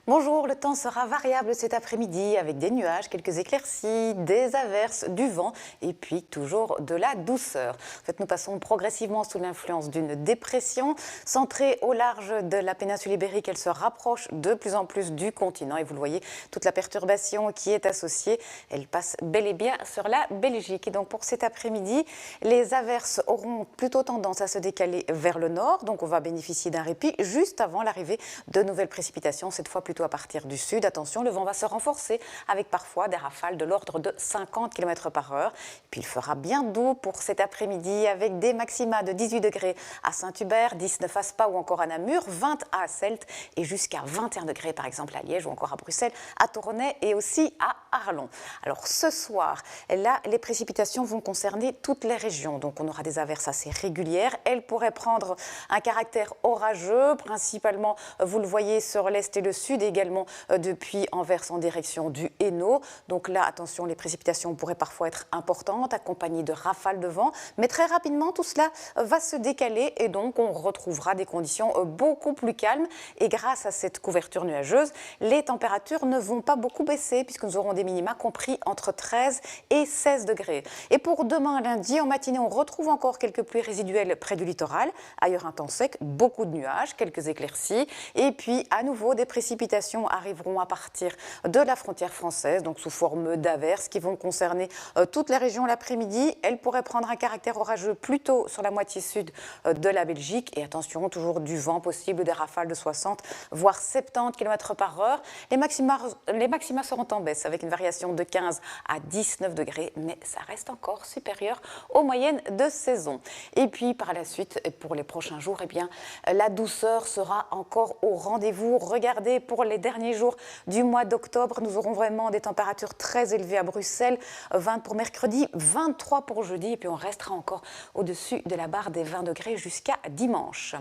Bonjour, le temps sera variable cet après-midi avec des nuages, quelques éclaircies, des averses, du vent et puis toujours de la douceur. En fait, nous passons progressivement sous l'influence d'une dépression centrée au large de la péninsule ibérique. Elle se rapproche de plus en plus du continent et vous le voyez, toute la perturbation qui est associée, elle passe bel et bien sur la Belgique. Et donc pour cet après-midi, les averses auront plutôt tendance à se décaler vers le nord. Donc on va bénéficier d'un répit juste avant l'arrivée de nouvelles précipitations, cette fois plutôt à partir du sud. Attention, le vent va se renforcer avec parfois des rafales de l'ordre de 50 km/h. Puis il fera bien doux pour cet après-midi avec des maxima de 18 degrés à Saint-Hubert, 19 à Spa ou encore à Namur, 20 à Celt et jusqu'à 21 degrés par exemple à Liège ou encore à Bruxelles, à Tournai et aussi à Arlon. Alors ce soir, là, les précipitations vont concerner toutes les régions. Donc on aura des averses assez régulières. Elles pourraient prendre un caractère orageux, principalement, vous le voyez, sur l'est et le sud, et également depuis Anvers en direction du Hainaut. Donc là, attention, les précipitations pourraient parfois être importantes, accompagnées de rafales de vent. Mais très rapidement, tout cela va se décaler et donc on retrouvera des conditions beaucoup plus calmes. Et grâce à cette couverture nuageuse, les températures ne vont pas beaucoup baisser puisque nous aurons des minima compris entre 13 et 16 degrés. Et pour demain, lundi, en matinée, on retrouve encore quelques pluies résiduelles près du littoral. Ailleurs, un temps sec, beaucoup de nuages, quelques éclaircies. Et puis, à nouveau, des précipitations arriveront à partir de la frontière française, donc sous forme d'averses qui vont concerner toutes les régions l'après-midi. Elles pourraient prendre un caractère orageux plutôt sur la moitié sud de la Belgique. Et attention, toujours du vent possible, des rafales de 60 voire 70 km/h. Les maxima seront en baisse avec une variation de 15 à 19 degrés, mais ça reste encore supérieur aux moyennes de saison. Et puis par la suite, pour les prochains jours, eh bien, la douceur sera encore au rendez-vous. Regardez, pour les derniers jours du mois d'octobre, nous aurons vraiment des températures très élevées à Bruxelles, 20 pour mercredi, 23 pour jeudi, et puis on restera encore au-dessus de la barre des 20 degrés jusqu'à dimanche.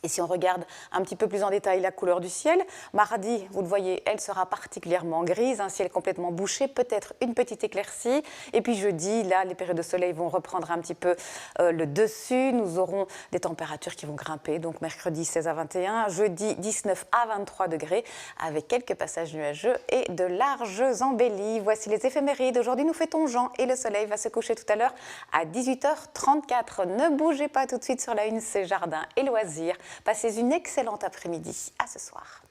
Et si on regarde un petit peu plus en détail la couleur du ciel, mardi, vous le voyez, elle sera particulièrement grise, un ciel complètement bouché, peut-être une petite éclaircie. Et puis jeudi, là, les périodes de soleil vont reprendre un petit peu le dessus. Nous aurons des températures qui vont grimper, donc mercredi 16 à 21, jeudi 19 à 23 degrés, avec quelques passages nuageux et de larges embellies. Voici les éphémérides. Aujourd'hui, nous fêtons Jean et le soleil va se coucher tout à l'heure à 18h34. Ne bougez pas tout de suite sur la une, c'est jardin et loisirs. Passez une excellente après-midi. À ce soir.